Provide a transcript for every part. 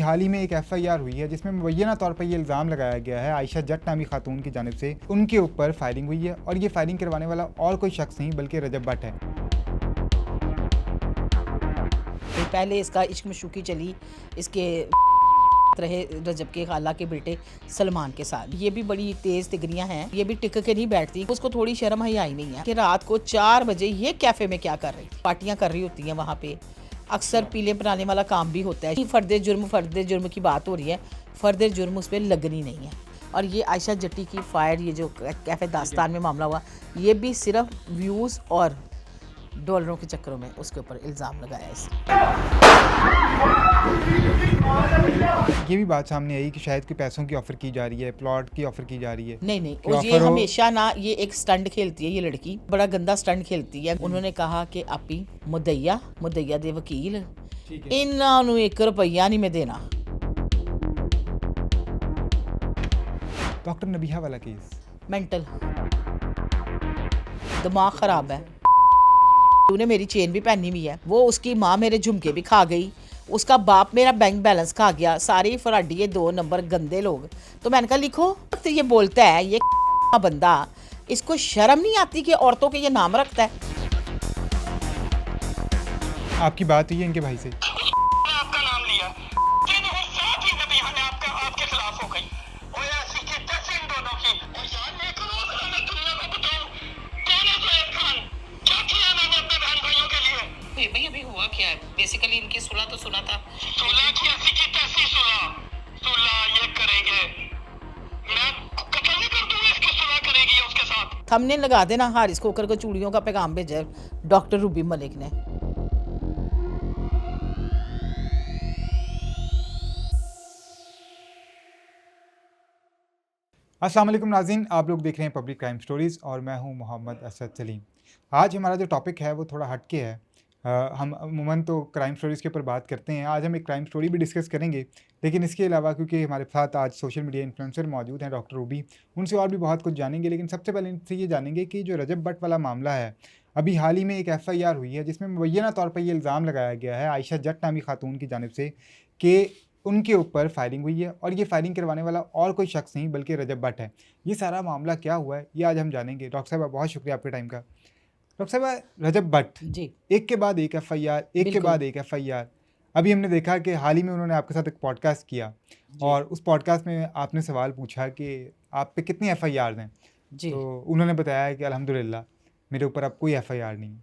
हाल ही में एक एफआईआर हुई है जिसमें मुबैना तौर पर ये इल्ज़ाम लगाया गया है आयशा जट नामी खातून की जानिब से उनके ऊपर फायरिंग हुई है और ये फायरिंग करवाने वाला और कोई शख्स नहीं बल्कि रजब भट्ट है। पहले इसका इश्क मशूकी चली इसके रहे रजब के खाला के बेटे सलमान के साथ। ये भी बड़ी तेज तिगरियां हैं, ये भी टिक के नहीं बैठती। उसको थोड़ी शर्म हया ही नहीं है कि रात को 4 बजे ये कैफे में क्या कर रही थी। पार्टियां कर रही होती हैं वहाँ पे, अक्सर पीले बनाने वाला काम भी होता है। फर्द जुर्म की बात हो रही है, फर्द जुर्म उस पर लगनी नहीं है। और ये आयशा जट्टी की फायर, ये जो कैफे दास्तान में मामला हुआ, ये भी सिर्फ व्यूज़ और डॉलरों के चक्करों में उसके ऊपर इल्ज़ाम लगाया है। ये भी बात सामने आई कि शायद कोई पैसों की ऑफर की जा रही है, प्लॉट की ऑफर की जा रही है। नहीं, और ये हमेशा ना, ये एक स्टंट खेलती है। ये लड़की बड़ा गंदा स्टंट खेलती है। उन्होंने कहा कि आपी मुदैया दे वकील इन्हों 1 रुपया नहीं मैं देना। डॉक्टर नबीहा वाला केस, मेंटल दिमाग खराब है। तूने मेरी चेन भी पहनी हुई है, वो उसकी माँ मेरे झुमके भी खा गई, उसका बाप मेरा बैंक बैलेंस खा गया, सारे फराडी ये 2 नंबर गंदे लोग। तो मैंने कहा लिखो। तो ये बोलता है ये बंदा, इसको शर्म नहीं आती कि औरतों के ये नाम रखता है। आपकी बात हुई है इनके भाई से? आपका नाम लिया, आपके खिलाफ हो गई और ऐसी की तैसी इन दोनों की। और यार मैं करो मैं दुनिया को बताऊं कौन है ज़ोएब खान, क्या किया मैंने अपने बहन भाइयों के लिए। भाई अभी हुआ क्या है? बेसिकली इनकी सुलह तो सुना था। सुलह की ऐसी की तैसी सुलह ये करेंगे, मैं कत्ल नहीं कर दूंगा, इसकी सुलह करेगी उसके साथ। हमने लगा देना हारिस खोकर को चूड़ियों का पैगाम भेजा डॉक्टर रूबी मलिक ने। अस्सलाम वालेकुम नाज़रीन, आप लोग देख रहे हैं पब्लिक क्राइम स्टोरीज़ और मैं हूं मोहम्मद असद सलीम। आज हमारा जो टॉपिक है वो थोड़ा हटके है। हम अमूमन तो क्राइम स्टोरीज़ के ऊपर बात करते हैं। आज हम एक क्राइम स्टोरी भी डिस्कस करेंगे, लेकिन इसके अलावा क्योंकि हमारे साथ आज सोशल मीडिया इन्फ्लुएंसर मौजूद हैं डॉक्टर रूबी, उनसे और भी बहुत कुछ जानेंगे। लेकिन सबसे पहले इनसे ये जानेंगे कि जो रजब भट्ट वाला मामला है, अभी हाल ही में एक एफआईआर हुई है जिसमें मुबैना तौर पर ये इल्ज़ाम लगाया गया है आयशा जट नामी खातून की जानिब से कि उनके ऊपर फायरिंग हुई है और ये फायरिंग करवाने वाला और कोई शख्स नहीं बल्कि रजब भट्ट है। ये सारा मामला क्या हुआ है ये आज हम जानेंगे। डॉक्टर साहब बहुत शुक्रिया आपके टाइम का। डॉक्टर साहब, रजब भट्ट जी, एक के बाद एक एफआईआर, एक के बाद एक एफआईआर। अभी हमने देखा कि हाल ही में उन्होंने आपके साथ एक पॉडकास्ट किया और उस पॉडकास्ट में आपने सवाल पूछा कि आप पे कितनी एफआईआर हैं, तो उन्होंने बताया कि अल्हम्दुलिल्लाह मेरे ऊपर अब कोई एफआईआर नहीं।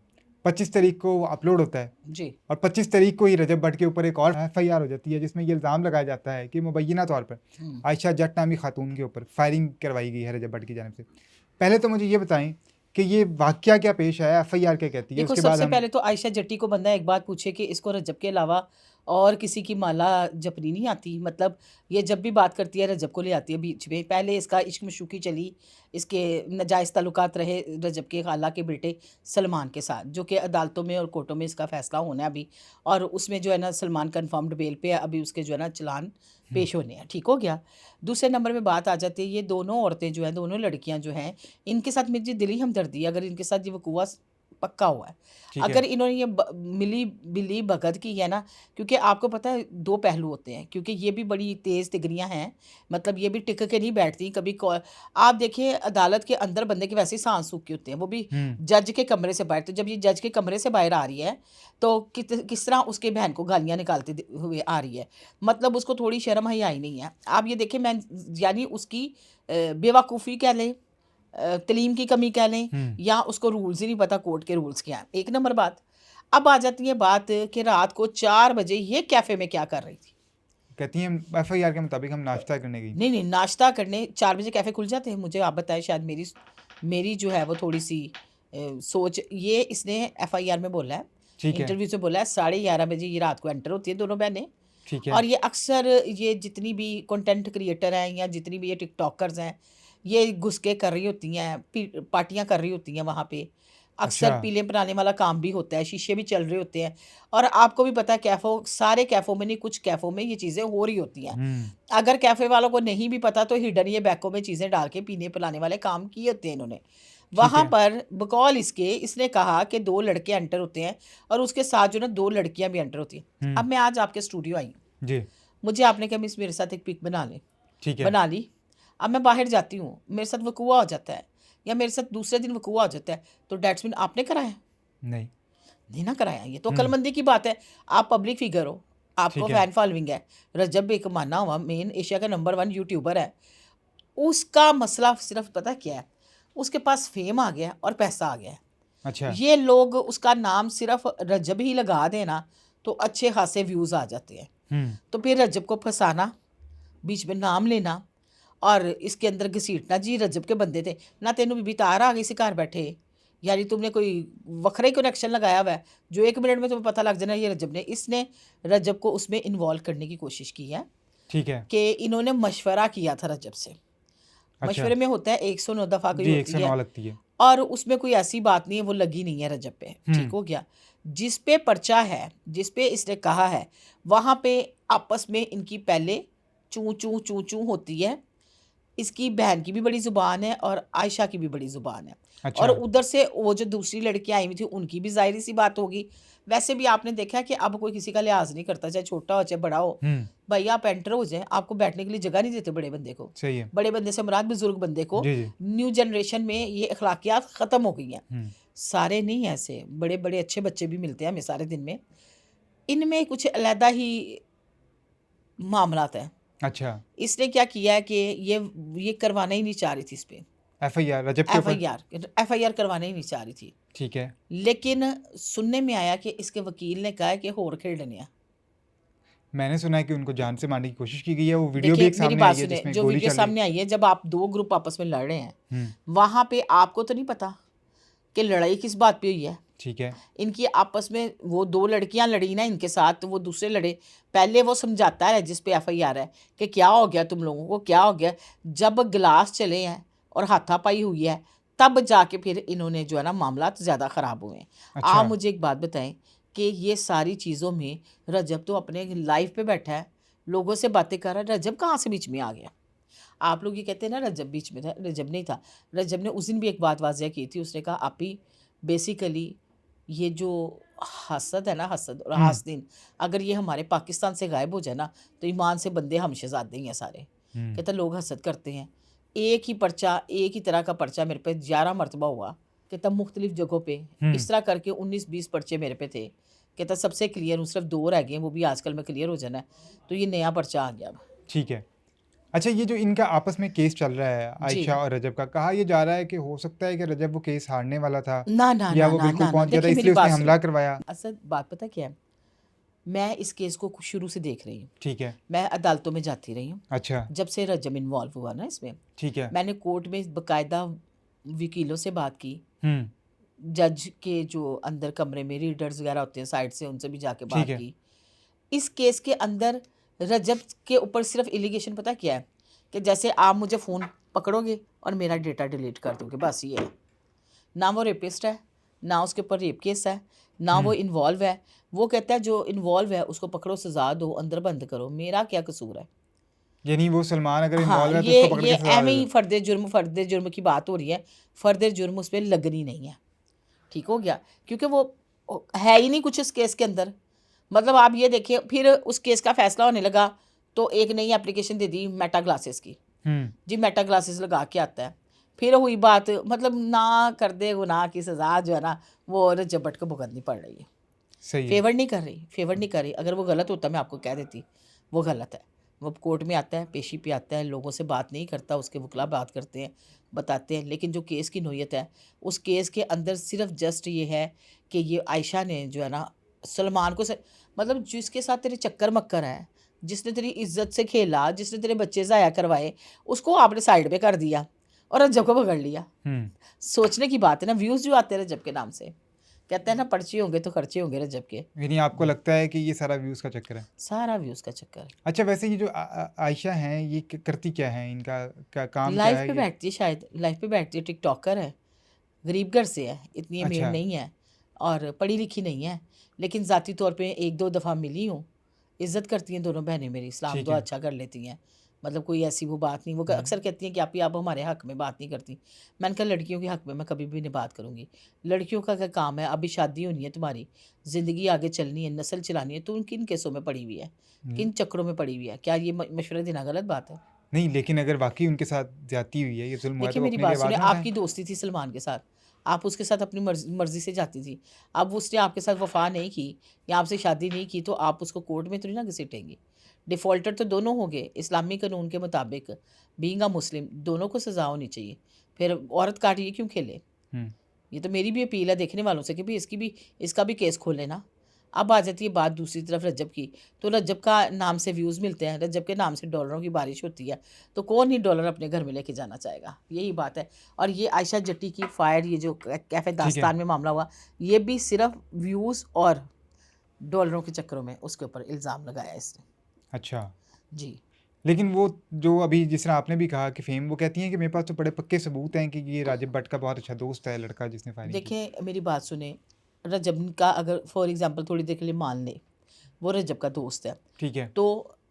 25 तारीख को वो अपलोड होता है जी, और 25 तारीख को ही रजब भट्ट के ऊपर एक और एफआईआर हो जाती है जिसमें ये इल्ज़ाम लगाया जाता है कि मुबैना तौर पर आयशा जट नामी खातून के ऊपर फायरिंग करवाई गई है रजब भट्ट की जानिब से। पहले तो मुझे ये बताएं कि ये वाकया क्या पेश आया, एफआईआर क्या कहती है? देखो, उसके बाद सबसे हम पहले तो आयशा जट्टी को बंदा एक बात पूछे कि इसको रजब के अलावा और किसी की माला जपनी नहीं आती। मतलब ये जब भी बात करती है रजब को ले आती है बीच में। पहले इसका इश्क मशूकी चली, इसके नाजायज़ ताल्लुकात रहे रजब के खाला के बेटे सलमान के साथ, जो कि अदालतों में और कोर्टों में इसका फैसला होना है अभी। और उसमें जो है ना, सलमान कन्फर्म्ड बेल पे है, अभी उसके जो है ना चलान पेश होने हैं। ठीक हो गया। दूसरे नंबर पे बात आ जाती है, ये दोनों औरतें जो हैं, दोनों लड़कियां जो हैं, इनके साथ मेरी दिली हमदर्दी है अगर इनके साथ ये वकूआ पक्का हुआ है। अगर इन्होंने ये मिली बिली भगत की है ना, क्योंकि आपको पता है 2 पहलू होते हैं, क्योंकि ये भी बड़ी तेज़ तिगरियां हैं। मतलब ये भी टिक के नहीं बैठती कभी। आप देखिए अदालत के अंदर बंदे के वैसे ही सांस सूखे होते हैं, वो भी जज के कमरे से बाहर। तो जब ये जज के कमरे से बाहर आ रही है तो किस तरह उसके बहन को गालियाँ निकालते हुए आ रही है। मतलब उसको थोड़ी शर्म हया ही नहीं है। आप ये देखें, मैं यानी उसकी बेवकूफ़ी कह लें, तलीम की कमी कह लें, या उसको रूल्स ही नहीं पता कोर्ट के रूल्स क्या हैं। एक नंबर बात। अब आ जाती है बात कि रात को 4 बजे ये कैफ़े में क्या कर रही थी। कहती हैं एफआईआर के मुताबिक हम नाश्ता करने गई। नहीं, नाश्ता करने 4 बजे कैफ़े खुल जाते हैं। मुझे आप बताएं, शायद मेरी जो है वो थोड़ी सी सोच, ये इसने एफआईआर में बोला है, इंटरव्यू से बोला है 11:30 बजे ये रात को एंटर होती है दोनों बहनें। ठीक है। और ये अक्सर ये जितनी भी कंटेंट क्रिएटर हैं या जितनी भी ये टिकटॉकर्स हैं, ये घुसके कर रही होती हैं, पार्टियां कर रही होती हैं वहाँ पे। अक्सर पीले बनाने वाला काम भी होता है, शीशे भी चल रहे होते हैं। और आपको भी पता है सारे कैफ़ों में नहीं, कुछ कैफ़ों में ये चीज़ें हो रही होती हैं। अगर कैफ़े वालों को नहीं भी पता तो हिडन ये बैकों में चीज़ें डाल के पीने पिलाने वाले काम किए होते हैं इन्होंने। वहाँ पर बकौल इसने कहा कि 2 लड़के एंटर होते हैं और उसके साथ जो ना 2 लड़कियाँ भी एंटर होती हैं। अब मैं आज आपके स्टूडियो आई हूँ, जी, मुझे आपने कहा मिस मेरे साथ एक पिक बना ले, ठीक है। बना ली। अब मैं बाहर जाती हूँ, मेरे साथ वकूआ हो जाता है या मेरे साथ दूसरे दिन वकूआ हो जाता है, तो डैट्स मीन आपने कराया नहीं। नहीं ना कराया। ये तो हम्म। अक्लमंदी की बात है। आप पब्लिक फिगर हो, आपको ठीक है। फैन फॉलोइंग है। रजब एक माना हुआ मेन एशिया का नंबर 1 यूट्यूबर है। उसका मसला सिर्फ पता क्या है, उसके पास फेम आ गया और पैसा आ गया है। अच्छा। ये लोग उसका नाम सिर्फ रजब ही लगा देना तो अच्छे खासे व्यूज़ आ जाते हैं। हम्म। तो फिर रजब को फंसाना, बीच में नाम लेना और इसके अंदर घसीटना, जी रजब के बंदे थे ना, तेनों बीबी तार आ गई सी घर बैठे, यानी तुमने कोई वखरा ही कनेक्शन लगाया हुआ है जो 1 मिनट में तुम्हें पता लग जाना ये रजब ने। इसने रजब को उसमें इन्वॉल्व करने की कोशिश की है ठीक है। कि इन्होंने मशवरा किया था रजब से। अच्छा। मशवरे में होता है 109 दफ़ा कोई जी, होती 109 है लगती है। और उसमें कोई ऐसी बात नहीं है, वो लगी नहीं है रजब पे। ठीक हो गया। जिस पे पर्चा है, जिस पे इसने कहा है, वहाँ पे आपस में इनकी पहले चूं चूं चूं चूं होती है। इसकी बहन की भी बड़ी ज़ुबान है और आयशा की भी बड़ी ज़ुबान है। अच्छा। और उधर से वो जो दूसरी लड़कियां आई हुई थी उनकी भी ज़ाहिर सी बात होगी। वैसे भी आपने देखा है कि अब कोई किसी का लिहाज नहीं करता, चाहे छोटा हो चाहे बड़ा हो। हम्म। भाई आप एंटर हो जाएं, आपको बैठने के लिए जगह नहीं देते बड़े बंदे को। सही है। बड़े बंदे से मुराद बुजुर्ग बंदे को। जी जी। न्यू जनरेशन में ये अखलाकियात ख़त्म हो गई हैं। हम्म। सारे नहीं ऐसे, बड़े बड़े अच्छे बच्चे भी मिलते हैं हमें सारे दिन में। इनमें कुछ अलहदा ही मामलात हैं। अच्छा। इसने क्या किया है कि ये करवाना ही नहीं चाह रही थी इस पे FIR रजब के ऊपर। एफआईआर करवाना ही नहीं चाह रही थी। ठीक है। लेकिन सुनने में आया कि इसके वकील ने कहा है कि होर खेलने हैं। मैंने सुना है कि उनको जान से मारने की कोशिश की गई है। वो वीडियो भी देखिए एक मेरी सामने बात आई है सुने, जिसमें जो गोली वीडियो चल रही है। सामने आई है, जब आप 2 ग्रुप आपस में लड़ रहे हैं, हम्म। वहां पे आपको तो नहीं पता कि लड़ाई किस बात पे हुई है। ठीक है। इनकी आपस में वो 2 लड़कियां लड़ी ना इनके साथ, तो वो दूसरे लड़े। पहले वो समझाता है जिस पे एफआईआर है कि क्या हो गया तुम लोगों को, क्या हो गया। जब गिलास चले हैं और हाथापाई हुई है, तब जाके फिर इन्होंने जो है ना मामलात ज़्यादा ख़राब हुए हैं। अच्छा। आप मुझे एक बात बताएं कि ये सारी चीज़ों में रजब तो अपने लाइफ पे बैठा है, लोगों से बातें कर रहा है, रजब कहाँ से बीच में आ गया। आप लोग ये कहते हैं ना रजब बीच में था, रजब नहीं था। रजब ने उस दिन भी एक बात वाज़ह की थी, उसने कहा आप ही बेसिकली ये जो हसद है ना, हसद और हासदीन, अगर ये हमारे पाकिस्तान से गायब हो जाए ना तो ईमान से बंदे हम शहजादे ही हैं सारे। कहता लोग हसद करते हैं। एक ही पर्चा, एक ही तरह का पर्चा मेरे पे 11 मरतबा हुआ। कहता मुख्तलिफ जगहों पे इस तरह करके 19-20 पर्चे मेरे पे थे। कहता सबसे क्लियर हूँ, सिर्फ 2 रह गए हैं, वो भी आजकल में क्लियर हो जाना है। तो ये नया पर्चा आ गया अब। ठीक है। अच्छा, ये जो इनका आपस में केस चल रहा है जी। आयशा और रजब का, कहा ये जा रहा है कि हो सकता है कि रजब वो केस हारने वाला था ना ना या ना वो ना बिल्कुल ना ना पहुंच गया था देखिए मेरी इसलिए उसने बात हमला सुनो। करवाया। असल बात पता क्या है, मैं इस केस को शुरू से देख रही हूँ। ठीक है। मैं अदालतों में जाती रही हूँ अच्छा। जब से रजब इन्वॉल्व हुआ ना इसमें। ठीक है। मैंने कोर्ट में बकायदा वकीलों से बात की, हम्म। जज के जो अंदर कमरे में रीडर्स वगैरह होते हैं साइड से, उनसे भी जाके बात ठीक है। की। इस केस के अंदर रजब के ऊपर सिर्फ एलिगेशन पता क्या है कि जैसे आप मुझे फ़ोन पकड़ोगे और मेरा डेटा डिलीट कर दोगे, बस ये है। ना वो रेपिस्ट है, ना उसके ऊपर रेप केस है, ना वो इन्वॉल्व है। वो कहता है जो इन्वॉल्व है उसको पकड़ो, सज़ा दो, अंदर बंद करो, मेरा क्या कसूर है। यानी वो सलमान अगर हाँ, इन्वॉल्व है तो ये उसको पकड़ ये के सजा एवं दे ही दो। फर्दे जुर्म की बात हो रही है। फर्दर जुर्म उस पर लगनी नहीं है। ठीक हो गया, क्योंकि वो है ही नहीं कुछ इस केस के अंदर। मतलब आप ये देखिए, फिर उस केस का फैसला होने लगा तो एक नई एप्लीकेशन दे दी मेटा ग्लासेस की। जी मेटा ग्लासेस लगा के आता है। फिर हुई बात, मतलब ना कर दे गुनाह की सज़ा जो है ना वो रजब भट्ट को भुगतनी पड़ रही है। सही है। फेवर नहीं कर रही, फेवर नहीं कर रही। अगर वो गलत होता मैं आपको कह देती वो गलत है। वो कोर्ट में आता है, पेशी पे आता है, लोगों से बात नहीं करता, उसके वकला बात करते हैं, बताते हैं। लेकिन जो केस की नोयत है, उस केस के अंदर सिर्फ जस्ट ये है कि ये आयशा ने जो है ना सलमान को मतलब जिसके साथ तेरे चक्कर मक्कर है, जिसने तेरी इज्जत से खेला, जिसने तेरे बच्चे ज़ाया करवाए, उसको आपने साइड पे कर दिया और रजब को पकड़ लिया। सोचने की बात है ना। व्यूज़ जो आते हैं रजब के नाम से, कहते हैं ना पर्चे होंगे तो खर्चे होंगे रजब के। यानी आपको लगता है कि ये सारा व्यूज़ का चक्कर है? सारा व्यूज़ का चक्कर है। अच्छा, वैसे ये जो आयशा हैं ये करती क्या है, इनका क्या काम क्या लाइफ है पे ये? बैठती है, शायद लाइफ पे बैठती है। टिकटॉकर है, गरीब घर से है, इतनी अमीर अच्छा। नहीं है और पढ़ी लिखी नहीं है। लेकिन ज़ाती तौर पे 1-2 दफ़ा मिली हूँ। इज़्ज़त करती हैं दोनों बहनें मेरी, सलाम ठीक दुआ है। अच्छा कर लेती हैं। मतलब कोई ऐसी वो बात नहीं। वो अक्सर कहती हैं कि आप हमारे हक में बात नहीं करती। मैंने कहा लड़कियों के हक में मैं कभी भी नहीं बात करूँगी। लड़कियों का क्या काम है, अभी शादी होनी है तुम्हारी, ज़िंदगी आगे चलनी है, नस्ल चलानी है, तुम किन केसों में पड़ी हुई है, किन चक्करों में पड़ी हुई है? क्या ये मशवरा देना गलत बात है? नहीं, लेकिन अगर वाक़ई उनके साथ ज़्यादती हुई है, ये ज़ुल्म हुआ है, देखिए तो वो मेरी अपने लिए बात सुनिए, आवाज़ ना उठाएँ। आपकी दोस्ती थी सलमान के साथ, आप उसके साथ अपनी मर्ज़ी से जाती थी। अब उसने आपके साथ वफ़ा नहीं की या आपसे शादी नहीं की, तो आप उसको कोर्ट में थोड़ी ना घसीटेंगी। डिफ़ॉल्टर तो दोनों हो गए, इस्लामी कानून के मुताबिक बीइंग अ मुस्लिम दोनों को सज़ा होनी चाहिए। फिर औरत काट ये क्यों खेले? हुँ, ये तो मेरी भी अपील है देखने वालों से कि भई इसका भी केस खोलें ना। अब आ जाती है बात दूसरी तरफ रज्जब की, तो रज्जब का नाम से व्यूज़ मिलते हैं, रज्जब के नाम से डॉलरों की बारिश होती है, तो कौन ही डॉलर अपने घर में लेके जाना चाहेगा? यही बात है। और ये आयशा जट्टी की फायर, ये जो कैफ़े ठीक है। दास्तान में मामला हुआ, ये भी सिर्फ़ व्यूज़ और डॉलरों के चक्करों में उसके ऊपर इल्ज़ाम लगाया इसने। अच्छा, जी। लेकिन वो जो अभी जिस तरह आपने भी कहा कि फ़ेम, वो कहती हैं कि मेरे पास तो बड़े पक्के सबूत हैं कि ये राजब भट्ट का बहुत अच्छा दोस्त है, लड़का जिसने फायरिंग की। देखें मेरी बात सुनें, रजब का अगर फॉर एग्ज़ाम्पल थोड़ी देर के लिए मान लें, वो रजब का दोस्त है। ठीक है। तो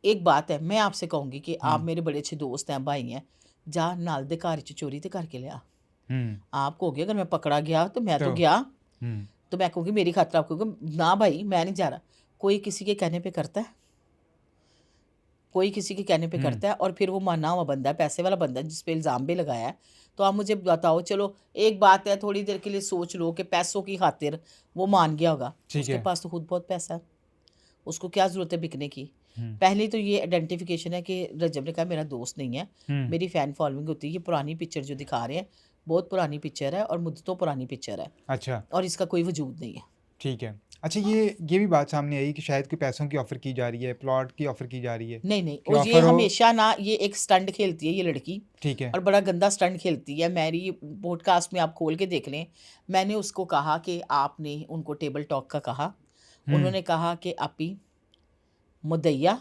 एक बात है, मैं आपसे कहूँगी कि आप हुँ, मेरे बड़े अच्छे दोस्त हैं, भाई हैं, जा नाल दे घर च चोरी ते करके लिया। हुँ, आप कहोगे अगर मैं पकड़ा गया तो मैं तो तो गया, हुँ, तो मैं कहूँगी मेरी खातिर, आप कहोगे ना भाई मैं नहीं जा रहा। कोई किसी के कहने पे करता है? कोई किसी के कहने पे हुँ, करता है और फिर वो माना हुआ बंदा है, पैसे वाला बंदा है जिस पे इल्ज़ाम भी लगाया है। तो आप मुझे बताओ, चलो एक बात है थोड़ी देर के लिए सोच लो कि पैसों की खातिर वो मान गया होगा। ठीक उसके है। पास तो खुद बहुत पैसा है, उसको क्या ज़रूरत है बिकने की? हुँ, पहले तो ये आइडेंटिफ़िकेशन है कि रजब ने कहा मेरा दोस्त नहीं है, हुँ, मेरी फ़ैन फ़ॉलोइंग होती है। ये पुरानी पिक्चर जो दिखा रहे हैं, बहुत पुरानी पिक्चर है और मुद्दतों पुरानी पिक्चर है अच्छा, और इसका कोई वजूद नहीं है। ठीक है। अच्छा, ये भी बात सामने आई कि शायद कोई पैसों की ऑफ़र की जा रही है, प्लॉट की ऑफ़र की जा रही है, नहीं, नहीं, कि और ये ऑफ़र हो। हमेशा ना ये एक स्टंट खेलती है ये लड़की ठीक है। और बड़ा गंदा स्टंट खेलती है। मेरी पॉडकास्ट में आप खोल के देख लें, मैंने उसको कहा कि आपने उनको टेबल टॉक का कहा। हुँ, उन्होंने कहा कि आपी मुदैया,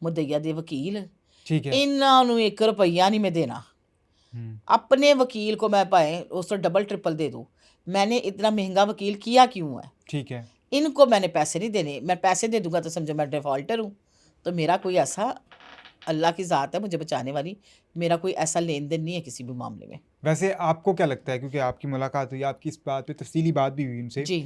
मुदैया दे वकील, ठीक है। इन्हां नूं 1 रुपया नहीं मैं देना। हुँ, अपने वकील को मैं भाएँ उससे डबल ट्रिपल दे दूँ। मैंने इतना महँगा वकील किया क्यों है? ठीक है। इनको मैंने पैसे नहीं देने, मैं पैसे दे दूँगा तो समझो मैं डिफ़ॉल्टर हूँ। तो मेरा कोई ऐसा, अल्लाह की ज़ात है मुझे बचाने वाली, मेरा कोई ऐसा लेन-देन नहीं है किसी भी मामले में। वैसे आपको क्या लगता है, क्योंकि आपकी मुलाकात हुई, आपकी इस बात पे तफ़सीली बात भी हुई उनसे। जी।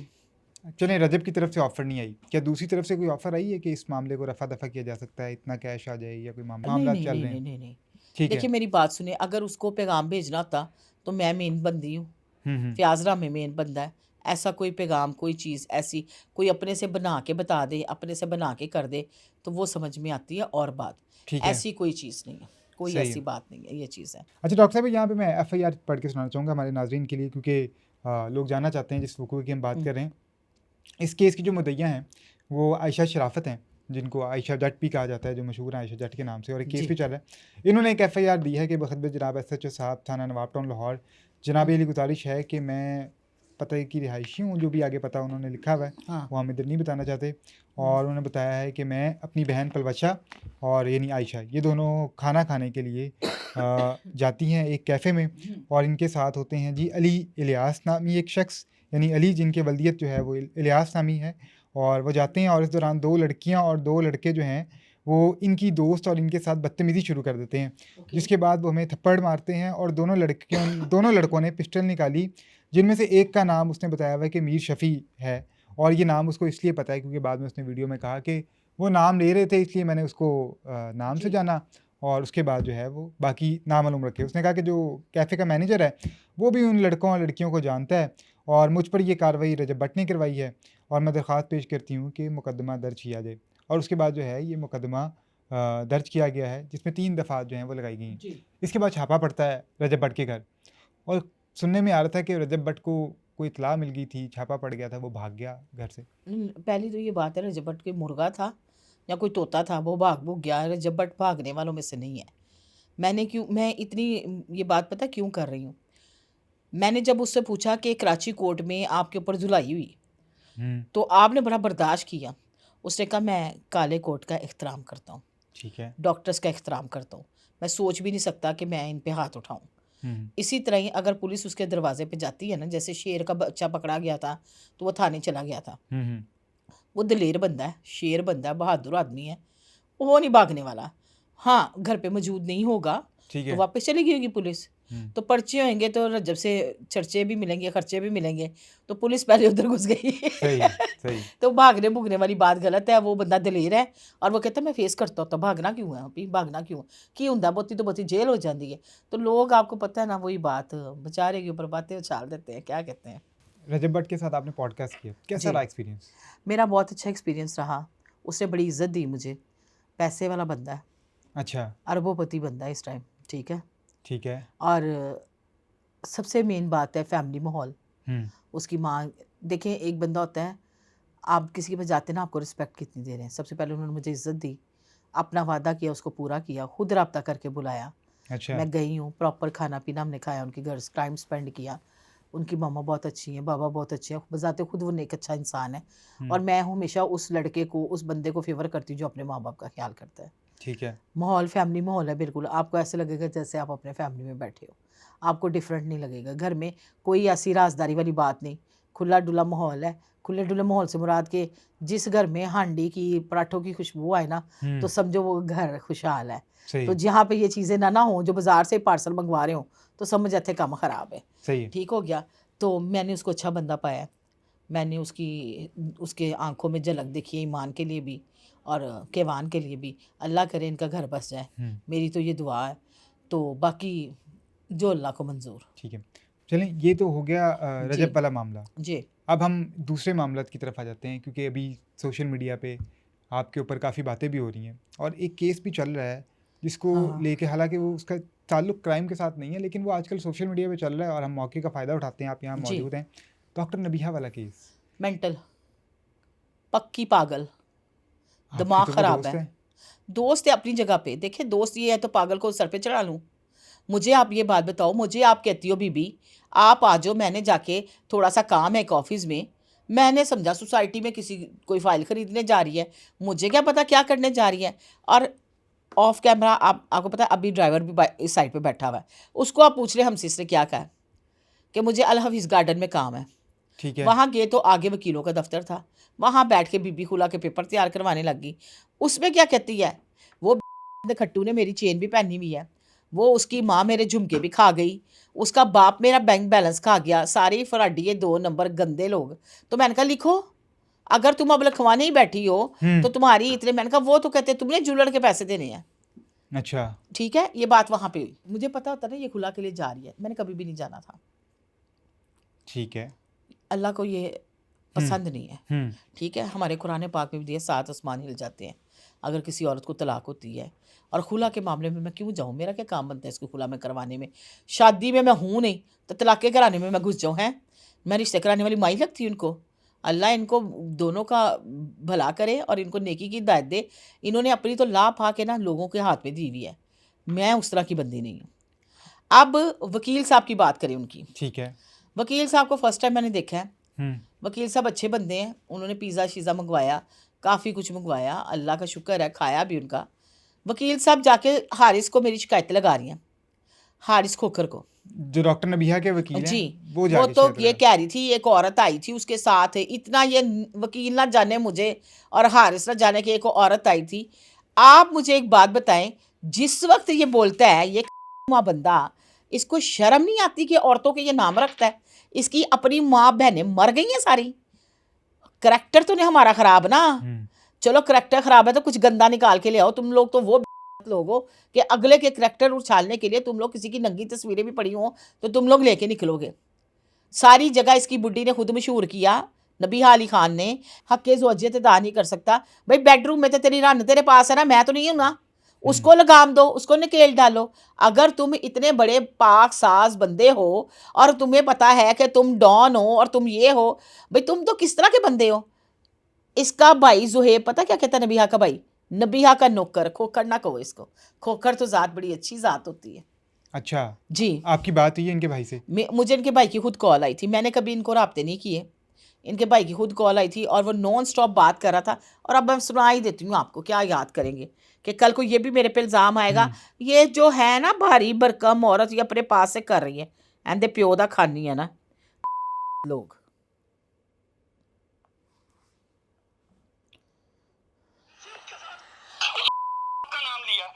चलें, रजब की तरफ से ऑफ़र नहीं आई, क्या दूसरी तरफ से कोई ऑफ़र आई है कि इस मामले को रफ़ा-दफ़ा किया जा सकता है, इतना कैश आ जाए या कोई नहीं, मामला नहीं, चल नहीं, रहे नहीं, हैं? नहीं, नहीं। ठीक है। देखिए मेरी बात सुनिए, अगर उसको पैगाम भेजना होता तो मैं मेन बंदी हूँ। हुँ, हुँ, फ़याज़ रामी मेन बंदा है। ऐसा कोई पैगाम, कोई चीज़ ऐसी कोई अपने से बना के बता दे, अपने से बना के कर दे, तो वो समझ में आती है और बात। ठीक है, ऐसी कोई चीज़ नहीं है, कोई सही ऐसी है। बात नहीं है, ये चीज़ है। अच्छा डॉक्टर साहब, यहाँ पे मैं एफआईआर पढ़ के सुनाना चाहूँगा हमारे नाज़रीन के लिए, क्योंकि लोग जानना चाहते हैं जिस वक़ूअ की हम बात हुँ, कर रहे हैं। इस केस की जो मुद्दइया हैं, वो आयशा शराफ़त हैं, जिनको आयशा जट भी कहा जाता है, जो मशहूर हैं आयशा जट के नाम से, और एक केस जी। भी चल रहा है। इन्होंने एक एफआईआर दी है कि बख़िद्मत जनाब एसएचओ साहब थाना नवाब टाउन लाहौर, जनाब हुँ, ये गुज़ारिश है कि मैं पते की रिहायशी हूँ, जो भी आगे पता उन्होंने लिखा हुआ है, हाँ। वो हम इधर नहीं बताना चाहते। हुँ, और उन्होंने बताया है कि मैं अपनी बहन पलवशा और यानी आयशा, ये दोनों खाना खाने के लिए जाती हैं एक कैफ़े में, और इनके साथ होते हैं जी अली इलियास नामी एक शख्स, यानी अली जिनकी वल्दियत जो है वो इलियास नामी है। और वो जाते हैं और इस दौरान 2 लड़कियां और 2 लड़के जो हैं वो इनकी दोस्त और इनके साथ बदतमीज़ी शुरू कर देते हैं, ओके। जिसके बाद वो हमें थप्पड़ मारते हैं, और दोनों लड़कों ने पिस्टल निकाली, जिनमें से एक का नाम उसने बताया हुआ है कि मीर शफ़ी है, और ये नाम उसको इसलिए पता है क्योंकि बाद में उसने वीडियो में कहा कि वो नाम ले रहे थे, इसलिए मैंने उसको नाम से जी। जाना, और उसके बाद जो है वो बाकी नामालूम रखे। उसने कहा कि जो कैफ़े का मैनेजर है वो भी उन लड़कों और लड़कियों को जानता है, और मुझ पर ये कार्रवाई रजब भट्ट ने करवाई है, और मैं दरख्वास्त पेश करती हूँ कि मुकदमा दर्ज किया जाए। और उसके बाद जो है ये मुकदमा दर्ज किया गया है, जिसमें 3 दफ़ा जो हैं वो लगाई गई हैं। जी। इसके बाद छापा पड़ता है रजब भट्ट के घर, और सुनने में आ रहा था कि रजब भट्ट को कोई इत्तला मिल गई थी, छापा पड़ गया था, वो भाग गया घर से। पहली तो ये बात है, रजब भट्ट कोई मुर्गा था या कोई तोता था, वो भाग भूग गया। रजब भट्ट भागने वालों में से नहीं है। मैं इतनी ये बात पता है क्यों कर रही हूँ? मैंने जब उससे पूछा कि कराची कोर्ट में आपके ऊपर धुलाई हुई, हुँ, तो आपने बड़ा बर्दाश्त किया। उसने कहा मैं काले कोर्ट का एहतराम करता हूँ, ठीक है। डॉक्टर्स का एहतराम करता हूँ। मैं सोच भी नहीं सकता कि मैं इन पे हाथ उठाऊँ। हुँ, इसी तरह ही अगर पुलिस उसके दरवाज़े पे जाती है ना, जैसे शेर का बच्चा पकड़ा गया था, तो वो थाने चला गया था। हुँ, हुँ, वो दलेर बंदा है, शेर बंदा है, बहादुर आदमी है, वो नहीं भागने वाला। हाँ, घर पे मौजूद नहीं होगा ठीक तो है। वापस चली गई होगी पुलिस। हम्म, तो पर्चे होंगे तो रज्जब से चर्चे भी मिलेंगे, खर्चे भी मिलेंगे, तो पुलिस पहले उधर घुस गई। सही सही। तो भागने-भूगने वाली बात गलत है, वो बंदा दलेर है और वो कहता है मैं फेस करता होता, भागना क्यों है भी भागना क्यों? की हुंदा बहुती तो बहुती जेल हो जाती है। तो लोग आपको पता है ना वही बात बेचारे के ऊपर बातें उछाल देते हैं, क्या कहते हैं? रजब भट्ट के साथ आपने पॉडकास्ट किया, कैसा जी, रहा एक्सपीरियंस? मेरा बहुत अच्छा एक्सपीरियंस रहा। उसने बड़ी इज़्ज़त दी मुझे, पैसे वाला बंदा है, अच्छा, अरबों-पति बंदा है इस टाइम, ठीक है? ठीक है। और सबसे मेन बात है फैमिली माहौल। हम्म, उसकी माँ देखें एक बंदा होता है, आप किसी के पास जाते हैं ना आपको रिस्पेक्ट कितनी दे रहे हैं। सबसे पहले उन्होंने मुझे इज़्ज़त दी, अपना वादा किया उसको पूरा किया, खुद राब्ता करके बुलाया। अच्छा। मैं गई हूँ, प्रॉपर खाना-पीना हमने खाया, उनके घर टाइम स्पेंड किया। उनकी मम्मा बहुत अच्छी हैं, बाबा बहुत अच्छे हैं, बज़ाते खुद वो नेक अच्छा इंसान है और हम्म, मैं हमेशा उस लड़के को, उस बंदे को फ़ेवर करती हूँ जो अपने माँ-बाप का ख़्याल करता है। ठीक है। माहौल फैमिली माहौल है बिल्कुल, आपको ऐसे लगेगा जैसे आप अपने फैमिली में बैठे हो। आपको डिफरेंट नहीं लगेगा। घर में कोई ऐसी राज़दारी वाली बात नहीं, खुला-डुला माहौल है। खुले-डुले माहौल से मुराद के जिस घर में हांडी की, पराठों की खुशबू आए ना, तो हम्म, समझो वो घर खुशहाल है। तो सही जहाँ पे ये चीज़ें ना हों, जो बाज़ार से पार्सल मंगवा रहे हों, तो समझ जाते हैं काम ख़राब है। सही है। ठीक हो गया? तो मैंने उसको अच्छा बंदा पाया। मैंने उसके आँखों में झलक देखी है ईमान के लिए भी और केवान के लिए भी। अल्लाह करे इनका घर बस जाए, हम्म, मेरी तो ये दुआ है। तो बाकी जो अल्लाह को मंज़ूर। ठीक है। चलें, ये तो हो गया जी, रजब वाला मामला। जी। अब हम दूसरे मामलात की तरफ आ जाते हैं, क्योंकि अभी सोशल मीडिया पे आपके ऊपर काफ़ी बातें भी हो रही हैं और एक केस भी चल रहा है जिसको हाँ, हाँ। लेके, हालांकि वो उसका ताल्लुक क्राइम के साथ नहीं है, लेकिन वो आजकल सोशल मीडिया पे चल रहा है और हम मौके का फ़ायदा उठाते हैं, आप यहाँ जी, मौजूद हैं। डॉक्टर नबीहा वाला केस, मेंटल, पक्की पागल, आपकी दिमाग तो वो ख़राब दोस्त है। है। दोस्त है अपनी जगह पे। देखिए दोस्त ये है तो पागल को सर पे चढ़ा लूँ। मुझे आप ये बात बताओ, मुझे आप कहती हो बीबी, आप आ जाओ, मैंने जाके थोड़ा-सा काम है एक ऑफ़िस में, मैंने समझा सोसाइटी में किसी कोई फ़ाइल खरीदने जा रही है, मुझे क्या पता क्या करने जा रही है और ऑफ कैमरा आपको पता है अभी ड्राइवर भी इस साइड पे बैठा हुआ है। उसको आप पूछ रहे हमसे इसने क्या कहा है कि मुझे अल हफ़ीज़ गार्डन में काम है। ठीक है। वहाँ गए तो आगे वकीलों का दफ़्तर था। वहाँ बैठ के बीबी खुला के पेपर तैयार करवाने लग गई। उसमें क्या कहती है, वो खट्टू ने मेरी चेन भी पहनी हुई है। वो उसकी माँ मेरे झुमके भी खा गई। उसका बाप मेरा बैंक बैलेंस खा गया। सारे ही फराडिये 2 नंबर गंदे लोग। तो मैंने कहा लिखो, अगर तुम अब लिखवाने ही बैठी हो, तो तुम्हारी इतने मैंने कहा वो तो कहते हैं तुमने जुलड़ के पैसे देने हैं। अच्छा। ठीक है? ये बात वहाँ पे हुई। मुझे पता होता ना ये खुला के लिए जा रही है। मैंने कभी भी नहीं जाना था। ठीक है। अल्लाह को ये हम्म, पसंद नहीं है। हम्म, ठीक है? हमारे कुरान पाक में भी दिया 7 आसमान हिल जाते हैं, अगर किसी औरत को तलाक होती है। और खुला के मामले में मैं क्यों जाऊँ? मेरा क्या काम बनता है इसको खुला में करवाने में? शादी में मैं हूँ नहीं, तो तलाक़ें कराने में मैं घुस जाऊँ, हैं? मैं रिश्ते कराने वाली माई लगती हूँ इनको? अल्लाह इनको दोनों का भला करे और इनको नेकी की हिदायत दे। इन्होंने अपनी तो ला पा के ना लोगों के हाथ में दी हुई है। मैं उस तरह की बंदी नहीं हूँ। अब वकील साहब की बात करें उनकी। ठीक है। वकील साहब को फर्स्ट टाइम मैंने देखा है। हम्म, वकील साहब अच्छे बंदे हैं, उन्होंने पिज़्ज़ा-शिज़्ज़ा मँगवाया, काफ़ी कुछ मँगवाया, अल्लाह का शुक्र है खाया भी उनका। वकील साहब जाके हारिस को मेरी शिकायतें लगा रही हैं, हारिस खोखर को। जो डॉक्टर नबीहा के वकील हैं, जी, वो वो जाके तो शिकायत ये लगा। कह रही थी एक औरत आई थी उसके साथ, इतना ये वकील ना जाने मुझे और हारिस ना जाने कि एक औरत आई थी। आप मुझे एक बात बताएँ, जिस वक़्त ये बोलता है ये हुआ बंदा, इसको शर्म नहीं आती कि औरतों के ये नाम रखता है? इसकी अपनी माँ-बहनें मर गई हैं सारी। करैक्टर तो नहीं हमारा खराब ना। हम्म, चलो करैक्टर खराब है तो कुछ गंदा निकाल के ले आओ। तुम लोग तो वो लोग हो कि अगले के करैक्टर उछालने के लिए तुम लोग किसी की नंगी तस्वीरें भी पड़ी हों तो तुम लोग लेके निकलोगे। सारी जगह इसकी बुड्ढी ने खुद मशहूर किया, नबीहा अली खान ने, हक़ ज़ौजियत अदा नहीं कर सकता। भई बेडरूम में तो तेरी रन तेरे पास है ना, मैं तो नहीं हूँ ना। उसको लगाम दो, उसको नकेल डालो। अगर तुम इतने बड़े पाक-साज़ बंदे हो और तुम्हें पता है कि तुम डॉन हो और तुम ये हो, भई तुम तो किस तरह के बंदे हो? इसका भाई ज़ुहैब पता क्या कहता है नबीहा का भाई? नबीहा का नौकर, खोखर ना कहो इसको। खोखर तो ज़ात बड़ी अच्छी ज़ात होती है। अच्छा। जी, आपकी बात हुई है इनके भाई से? मुझे इनके भाई की खुद कॉल आई थी। मैंने कभी इनको राब्ते नहीं किए। इनके भाई की खुद कॉल आई थी और वो नॉन स्टॉप बात कर रहा था और अब मैं सुना ही देती हूँ आपको, क्या याद करेंगे कि कल को ये भी मेरे पे इल्ज़ाम आएगा, ये जो है ना भारी भरकम औरत ये अपने पास से कर रही है। एंदे प्यो दा खानी है ना लोग। का नाम लिया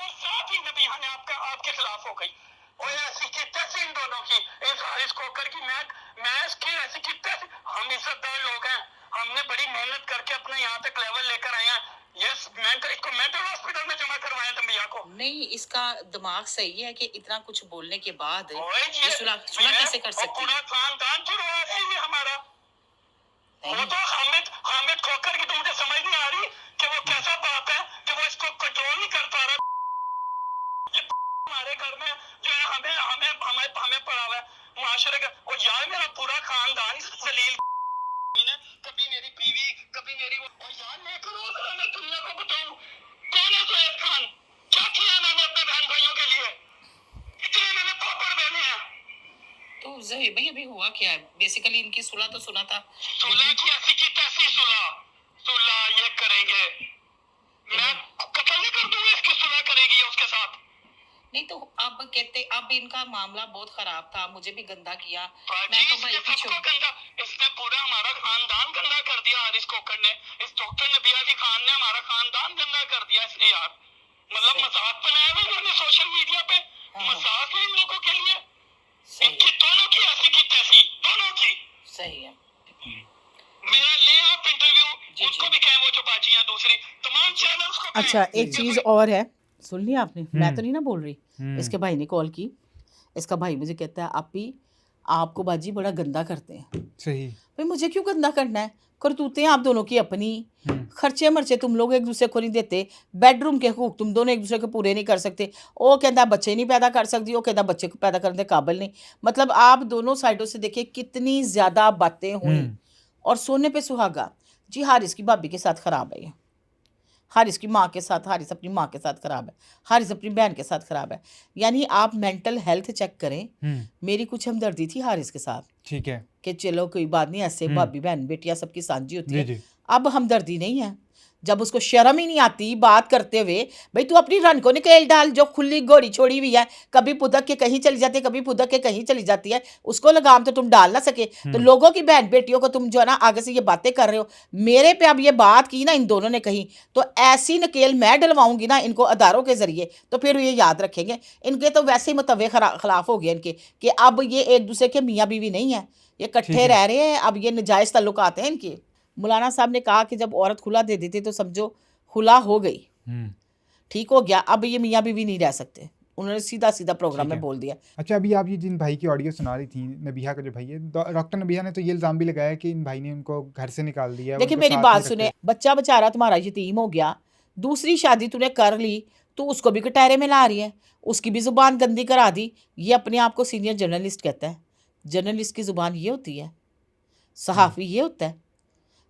और साथ ही नबिया ने आपके खिलाफ हो गई। और ऐसी कितने से इन दोनों की, इस हारिस कोकर की, मैं इसकी ऐसी कितने से, हम इज्जतदार लोग हैं, हमने बड़ी मेहनत करके अपने यहाँ तक लेवल लेकर आए हैं। यस, इसको मेंटल हॉस्पिटल में जमा करवाया था भैया को। नहीं, इसका दिमाग सही है कि इतना कुछ बोलने के बाद ओए ये सुलह सुलह कैसे कर सकती पूरा है? खानदान छुड़वा रही है हमारा। वो तो हामिद खोकर की, तो मुझे समझ नहीं आ रही कि वो कैसा बाप है कि वो इसको कंट्रोल नहीं कर पा रहा। ये हमारे घर में जो है हमें हमें हमें हमें पड़ा हुआ है मुआशरे का। और यार मेरा पूरा खानदान इस जलील ने, कभी मेरी बीवी, कभी मेरी वो, और यार मैं करूँ मैं दुनिया को बताऊं कौन है जोएब खान, क्या किया मैंने अपने बहन भाइयों के लिए, इतने मैंने पापड़ बने हैं। तो जहीर भाई अभी हुआ क्या है? बेसिकली इनकी सुलह तो सुना था। सुलह की ऐसी की तैसी सुलह ये करेंगे, मैं कत्ल नहीं कर दूंगा, इसकी सुलह करेगी उसके साथ। नहीं तो अब कहते अब इनका मामला बहुत खराब था, मुझे भी गंदा किया, बाजी, मैं तो भाई इसने पीछे सबको गंदा, इसने पूरा हमारा खानदान गंदा कर दिया। हारिस कोकर ने, इस डॉक्टर नबिया जी खान ने हमारा खानदान गंदा कर दिया इसने यार। मतलब मजाक बनाया हुआ इन्होंने सोशल मीडिया पे, मजाक है इन लोगों के लिए। इनकी दोनों की ऐसी की तैसी, दोनों की। सही है। मेरा ले आप इंटरव्यू, उनको भी कहें, वो जो बाजियां दूसरी तमाम चैनल्स को कहें। अच्छा, एक चीज़ और है, सुन लिया आपने? मैं तो नहीं ना बोल रही। हम्म। इसके भाई ने कॉल की, इसका भाई मुझे कहता है आपी आपको बाजी बड़ा गंदा करते हैं। सही। भाई मुझे क्यों गंदा करना है? करतूतें आप दोनों की अपनी, खर्चे मर्चे तुम लोग एक दूसरे को नहीं देते, बेडरूम के हुकूक तुम दोनों एक दूसरे को पूरे नहीं कर सकते। वो कहता बच्चे नहीं पैदा कर सकती, वो कहता बच्चे को पैदा करने के काबिल नहीं। मतलब आप दोनों साइडों से देखिए कितनी ज़्यादा बातें हुई। और सोने पे सुहागा जी, हारिस की भाभी के साथ ख़राब है ये, हारिस की माँ के साथ, हारिस अपनी माँ के साथ ख़राब है, हारिस अपनी बहन के साथ ख़राब है। यानी आप मेंटल हेल्थ चेक करें। मेरी कुछ हमदर्दी थी हारिस के साथ, ठीक है कि चलो कोई बात नहीं, ऐसे भाभी बहन बेटियां सबकी साझी होती जी है। जी। अब हमदर्दी नहीं है, जब उसको शर्म ही नहीं आती बात करते हुए। भाई तू अपनी रन को निकेल डाल, जो खुली घोड़ी छोड़ी हुई है, कभी पुदक के कहीं चली जाती है, कभी पुदक के कहीं चली जाती है, उसको लगाम तो तुम डाल ना सके। तो लोगों की बहन बेटियों को तुम जो है ना आगे से ये बातें कर रहे हो। मेरे पे अब ये बात की ना इन दोनों ने कही, तो ऐसी नकेल मैं डलवाऊंगी ना इनको अदारों के जरिए, तो फिर ये याद रखेंगे। इनके तो वैसे ही मतवे खिलाफ हो गए इनके, कि अब ये एक दूसरे के मियाँ बीवी नहीं है, ये इकट्ठे रह रहे हैं। अब ये नाजायज़ ताल्लुकात हैं इनके। मौलाना साहब ने कहा कि जब औरत खुला दे देती तो समझो खुला हो गई, ठीक हो गया। अब ये मियाँ बीवी नहीं रह सकते, उन्होंने सीधा सीधा प्रोग्राम में बोल दिया। अच्छा, अभी आप ये जिन भाई की ऑडियो सुना रही थी, नबिहा का जो भाई है, डॉक्टर नबिहा ने तो ये इल्ज़ाम भी लगाया कि इन भाई ने उनको घर से निकाल दिया। देखिए मेरी बात सुने, बच्चा बेचारा तुम्हारा यतीम हो गया, दूसरी शादी तूने कर ली, तो उसको भी कटारे में ला रही है, उसकी भी ज़ुबान गंदी करा दी। ये अपने आप को सीनियर जर्नलिस्ट कहता है। जर्नलिस्ट की ज़ुबान ये होती है, सहाफ़ी ये होता है।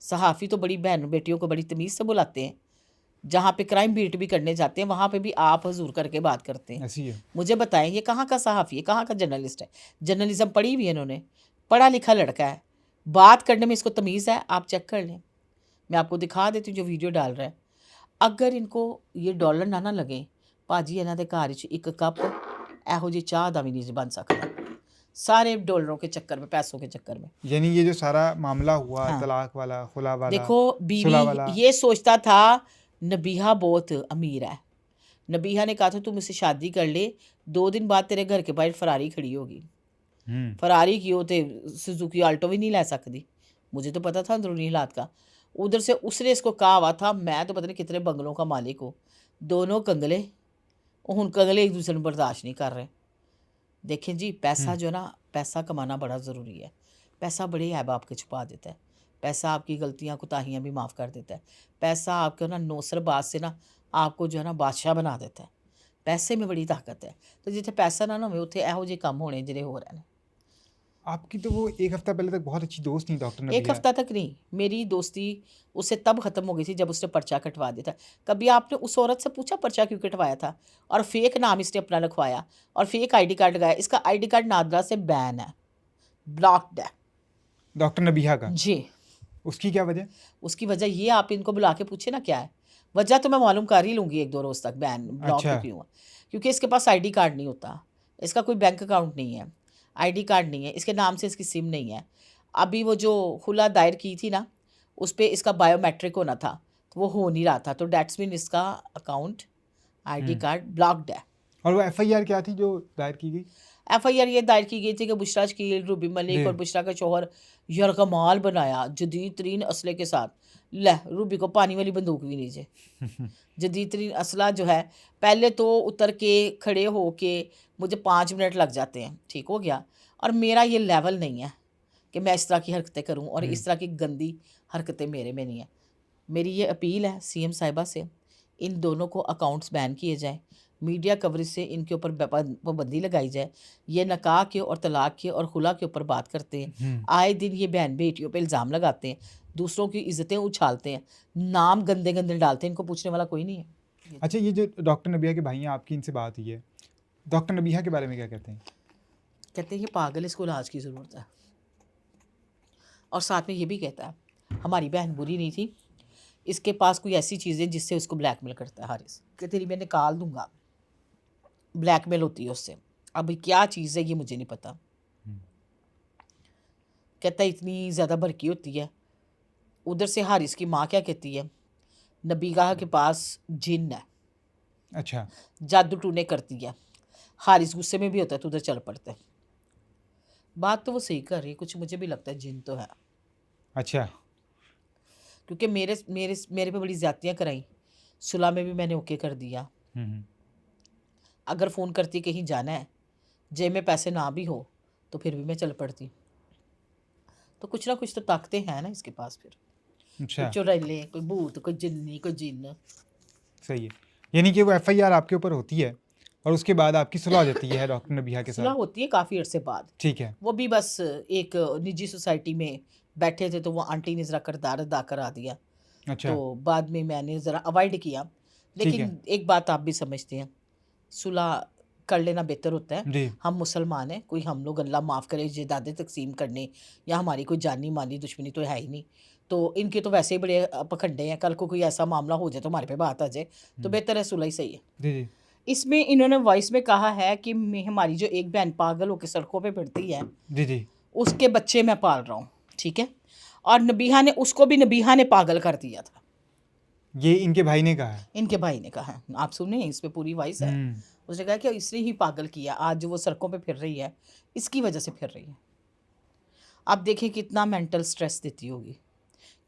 सहाफ़ी तो बड़ी बहन बेटियों को बड़ी तमीज़ से बुलाते हैं। जहाँ पे क्राइम बीट भी करने जाते हैं वहाँ पे भी आप हजूर करके बात करते हैं। ऐसी है। मुझे बताएं ये कहाँ का सहाफ़ी है, कहाँ का जर्नलिस्ट है? जर्नलिज्म पढ़ी हुई है इन्होंने, पढ़ा लिखा लड़का है, बात करने में इसको तमीज़ है। आप चेक कर लें, मैं आपको दिखा देती हूँ जो वीडियो डाल रहा है। अगर इनको ये डॉलर ना लगे, भाजी इन्हों के घर एक कप एहो जी चाह का भी नहीं बन सकता, सारे डॉलरों के चक्कर में, पैसों के चक्कर में। यानी ये जो सारा मामला हुआ, हाँ। तलाक वाला, खुला वाला, देखो सुलह वाला, बीवी ये सोचता था नबीहा बहुत अमीर है। नबीहा ने कहा था तू मुझसे शादी कर ले, 2 दिन बाद तेरे घर के बाहर फरारी खड़ी होगी। फरारी की हो तो सुजुकी आल्टो भी नहीं ला सकती। मुझे तो पता था अंदरूनी हालात का। उधर से उसने इसको कहा हुआ था मैं तो पता नहीं कितने बंगलों का मालिक हूँ। दोनों कंगले, हुन कंगले एक दूसरे को बर्दाश्त नहीं कर रहे। देखें जी, पैसा जो ना, पैसा कमाना बड़ा ज़रूरी है। पैसा बड़े ऐब आपके छुपा देता है। पैसा आपकी गलतियाँ कोताहियाँ भी माफ़ कर देता है। पैसा आपको ना नौसरबाज से ना आपको जो है ना बादशाह बना देता है। पैसे में बड़ी ताकत है। तो जिथे पैसा ना होवे उत्थे एहो जे काम होने जिहड़े हो रहे हैं। आपकी तो वो 1 हफ्ता पहले तक बहुत अच्छी दोस्त थी डॉक्टर नबिहा। 1 हफ्ता तक नहीं, मेरी दोस्ती उससे तब ख़त्म हो गई थी जब उसने पर्चा कटवा दिया था। कभी आपने उस औरत से पूछा पर्चा क्यों कटवाया था? और फेक नाम इसने अपना लिखवाया और फेक आईडी कार्ड लगाया। इसका आईडी कार्ड नादरा से बैन है, ब्लॉक्ड है। डॉक्टर नबिहा का? जी। उसकी क्या वजह? उसकी वजह ये आप इनको बुला के पूछे ना क्या है वजह, तो मैं मालूम कर ही लूँगी 1-2 रोज़ तक बैन ब्लॉक अच्छा। क्यों हुआ। क्योंकि इसके पास आईडी कार्ड नहीं होता, इसका कोई बैंक अकाउंट नहीं है, आईडी कार्ड नहीं है, इसके नाम से इसकी सिम नहीं है। अभी वो जो खुला दायर की थी ना, उस पर इसका बायोमेट्रिक होना था, तो वो हो नहीं रहा था। तो डैट्स मीन इसका अकाउंट आईडी कार्ड ब्लॉक्ड है। और वो एफआईआर क्या थी जो दायर की गई? एफआईआर ये दायर की गई थी कि बुशरा शकील, रूबी मलिक जी। और बुशरा का शौहर यरगमाल बनाया जदीद तरीन असले के साथ। ले रूबी को पानी वाली बंदूक भी नहीं जे। जदीद तरीन असला जो है, पहले तो उतर के खड़े हो के मुझे 5 मिनट लग जाते हैं, ठीक हो गया। और मेरा ये लेवल नहीं है कि मैं इस तरह की हरकतें करूं, और इस तरह की गंदी हरकतें मेरे में नहीं है। मेरी ये अपील है सीएम साहिबा से, इन दोनों को अकाउंट्स बैन किए जाएं, मीडिया कवरेज से इनके ऊपर पाबंदी लगाई जाए। ये नकाह के और तलाक के और खुला के ऊपर बात करते हैं, आए दिन ये बहन बेटियों पे इल्ज़ाम लगाते हैं, दूसरों की इज्जतें उछालते हैं, नाम गंदे गंदे डालते हैं, इनको पूछने वाला कोई नहीं है। अच्छा, ये जो डॉक्टर नबिया के भाई हैं, आपकी इनसे बात हुई है, डॉक्टर नबिया के बारे में क्या कहते हैं? कहते हैं ये पागल है, इसको इलाज की ज़रूरत है। और साथ में ये भी कहता है हमारी बहन बुरी नहीं थी, इसके पास कोई ऐसी चीज़ें जिससे उसको ब्लैकमेल करता है हारिस, कि तेरी मैं निकाल दूंगा, ब्लैकमेल होती है उससे। अब क्या चीज़ है ये मुझे नहीं पता। कहता है इतनी ज़्यादा भड़की होती है। उधर से हारिस की माँ क्या कहती है, नबीगा के पास जिन है, अच्छा। जादू टूने करती है। हारिस गुस्से में भी होता है तो उधर चल पड़ते हैं। बात तो वो सही कर रही है, कुछ मुझे भी लगता है जिन तो है, अच्छा। क्योंकि मेरे मेरे मेरे पे बड़ी ज़्यादतियाँ कराई, सुलह में भी मैंने ओके कर दिया। अगर फ़ोन करती कहीं जाना है, जेब में पैसे ना भी हो तो फिर भी मैं चल पड़ती। तो कुछ ना कुछ तो ताकतें हैं ना इसके पास फिर, अच्छा, कोई चुड़ैले, कोई भूत, कोई जिन्नी, कोई जिन्न। सही है। यानी कि वो एफआईआर आपके ऊपर होती है और उसके बाद आपकी सुलह हो जाती है डॉक्टर नबिया के सुलह साथ? होती है काफ़ी अरसे बाद। ठीक है। वो भी बस एक निजी सोसाइटी में बैठे थे तो वो आंटी ने ज़रा किरदार अदा करा दिया, अच्छा। तो बाद में मैंने ज़रा अवॉइड किया। ठीक है। लेकिन एक बात आप भी समझते हैं, सुलह कर लेना बेहतर होता है। जी। हम मुसलमान हैं, कोई हम लोग अल्लाह माफ़ करे जायदादें तकसीम करने या हमारी कोई जानी माली दुश्मनी तो है ही नहीं। तो इनके तो वैसे ही बड़े पखंडे हैं, कल को कोई ऐसा मामला हो जाए तो हमारे पे बात आ जाए, तो बेहतर है सुलह ही सही है। जी जी। इसमें इन्होंने वॉइस में कहा है कि हमारी जो एक बहन पागल होकर सड़कों पे फिरती है, जी जी। उसके बच्चे मैं पाल रहा हूँ, ठीक है। और नबीहा ने उसको भी नबीहा ने पागल कर दिया था, ये इनके भाई ने कहा है? इनके भाई ने कहा है। आप सुने, इस पे पूरी वॉइस है। उसने कहा कि इसने ही पागल किया, आज जो वो सड़कों पे फिर रही है इसकी वजह से फिर रही है। आप देखें कितना मेंटल स्ट्रेस देती होगी,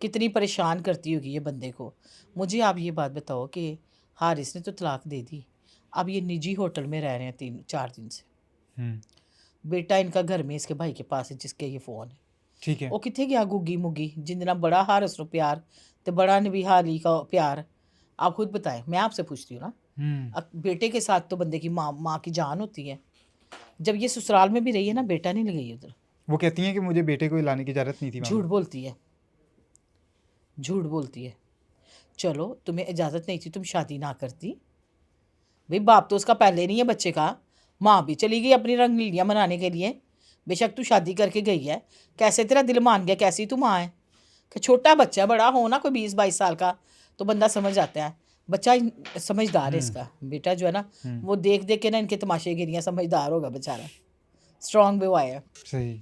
कितनी परेशान करती होगी ये बंदे को। मुझे आप ये बात बताओ कि हारिस ने तो तलाक दे दी, अब ये निजी होटल में रह रहे हैं 3-4 दिन से। बेटा इनका घर में इसके भाई के पास है जिसके ये फ़ोन है। ठीक है। वो कितने गया गुग्गी मुग्गी, जिंदना बड़ा हारिस नो प्यार तो बड़ा नबीहा अली का प्यार। आप खुद बताएं, मैं आपसे पूछती हूँ ना। बेटे के साथ तो बंदे की माँ की जान होती है। जब ये ससुराल में भी रही है ना, बेटा नहीं लगाई उधर। वो कहती हैं कि मुझे बेटे को लाने की इजाज़त नहीं थी। झूठ बोलती है, झूठ बोलती है। चलो तुम्हें इजाज़त नहीं थी, तुम शादी ना करती भाई, बाप तो उसका पहले नहीं है बच्चे का। माँ भी चली गई अपनी रंगलीलियाँ मनाने के लिए, बेशक तू शादी करके गई है। कैसे तेरा दिल मान गया, कैसी तू माँ है कि छोटा बच्चा, बड़ा हो ना कोई 20-22 साल का तो बंदा समझ आता है। बच्चा समझदार है इसका बेटा जो है ना, वो देख देख के ना इनके तमाशे गिरियाँ, समझदार होगा बेचारा, स्ट्रॉन्ग बॉय है। सही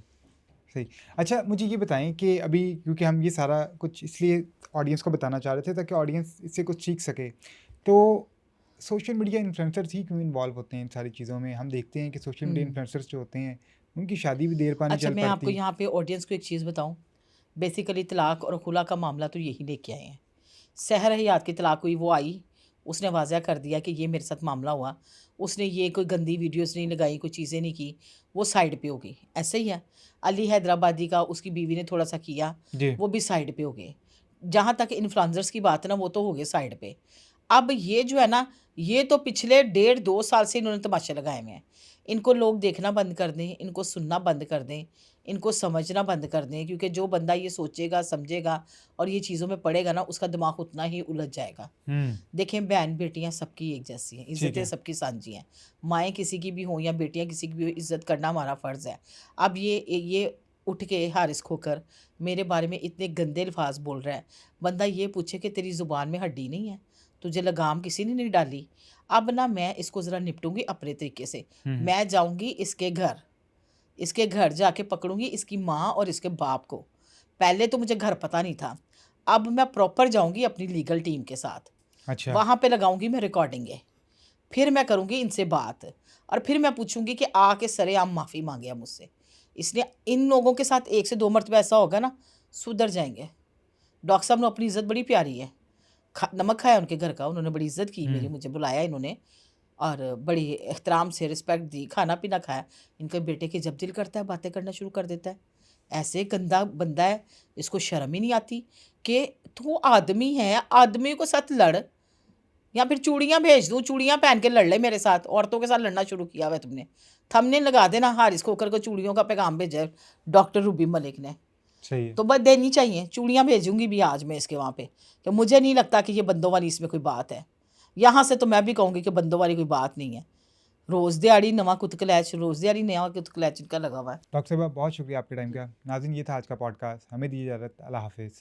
सही। अच्छा, मुझे ये बताएं कि अभी क्योंकि हम ये सारा कुछ इसलिए ऑडियंस को बताना चाह रहे थे ताकि ऑडियंस इससे कुछ सीख सके, तो सोशल मीडिया इन्फ्लुएंसर्स ही क्यों इन्वॉल्व होते हैं इन सारी चीज़ों में? हम देखते हैं कि सोशल मीडिया इन्फ्लुएंसर्स जो होते हैं उनकी शादी भी देर पानी अच्छा, चल मैं आपको पड़ती। यहाँ पे ऑडियंस को एक चीज़ बताऊँ। बेसिकली तलाक और खुला का मामला तो यही लेके आए हैं। सहर हयात की तलाक हुई, वो आई, उसने वाज़ह कर दिया कि ये मेरे साथ मामला हुआ। उसने ये कोई गंदी वीडियोस नहीं लगाई, कोई चीज़ें नहीं की, वो साइड पे हो गई। ऐसे ही है अली हैदराबादी का, उसकी बीवी ने थोड़ा सा किया, जी। वो भी साइड पे हो गए। जहाँ तक इन्फ्लुएंसर्स की बात है ना, वो तो हो गए साइड पे। अब ये जो है ना, ये तो पिछले 1.5-2 साल से इन्होंने तमाशे लगाए हुए हैं। इनको लोग देखना बंद कर दें, इनको सुनना बंद कर दें, इनको समझना बंद कर दें, क्योंकि जो बंदा ये सोचेगा, समझेगा और ये चीज़ों में पड़ेगा ना, उसका दिमाग उतना ही उलझ जाएगा। देखें, बहन बेटियां सबकी एक जैसी हैं, इज़्ज़तें सबकी सांझी हैं। माएँ किसी की भी हों या बेटियां किसी की भी हो, इज़्ज़त करना हमारा फ़र्ज़ है। अब ये उठ के हारिस खोकर मेरे बारे में इतने गंदे अल्फाज बोल रहा है। बंदा ये पूछे कि तेरी ज़ुबान में हड्डी नहीं है, तुझे लगाम किसी ने नहीं डाली। अब ना मैं इसको ज़रा निपटूंगी अपने तरीके से। मैं जाऊंगी इसके घर जाके पकड़ूंगी इसकी माँ और इसके बाप को। पहले तो मुझे घर पता नहीं था, अब मैं प्रॉपर जाऊंगी अपनी लीगल टीम के साथ। अच्छा। वहाँ पे लगाऊंगी मैं रिकॉर्डिंगें, फिर मैं करूँगी इनसे बात और फिर मैं पूछूँगी कि आके सरेआम माफ़ी माँगे आप मुझसे। इसलिए इन लोगों के साथ 1 से 2 मरतबा ऐसा होगा ना, सुधर जाएँगे। डॉक्टर साहब ने अपनी इज़्ज़त बड़ी प्यारी है। नमक खाया उनके घर का, उन्होंने बड़ी इज़्ज़त की मेरी, मुझे बुलाया इन्होंने और बड़ी एहतराम से रिस्पेक्ट दी, खाना-पीना खाया। इनके बेटे के जब दिल करता है बातें करना शुरू कर देता है। ऐसे गंदा बंदा है, इसको शर्म ही नहीं आती कि तू आदमी है, आदमी के साथ लड़ या फिर चूड़ियाँ भेज दूँ, चूड़ियाँ पहन के लड़ ले मेरे साथ। औरतों के साथ लड़ना शुरू किया हुआ है तुमने। थंबनेल लगा देना, हारिस खोखर को चूड़ियों का पैगाम भेजा है डॉक्टर रूबी मलिक ने। सही है। तो बस देनी चाहिए, चूड़ियाँ भेजूँगी भी आज मैं इसके वहाँ पे, कि मुझे नहीं लगता कि ये बंदों वाली इसमें कोई बात है। यहाँ से तो मैं भी कहूँगी कि बंदों वाली कोई बात नहीं है। रोज़ दिहाड़ी नवां कुतकलैच, रोज़ दिहाड़ी नया कुतकलैच इनका लगा हुआ है। डॉक्टर साहब बहुत शुक्रिया आपके टाइम का। नाज़रीन, ये था आज का पॉडकास्ट। हमें दीजिए इजाज़त। अल्लाह हाफ़िज़।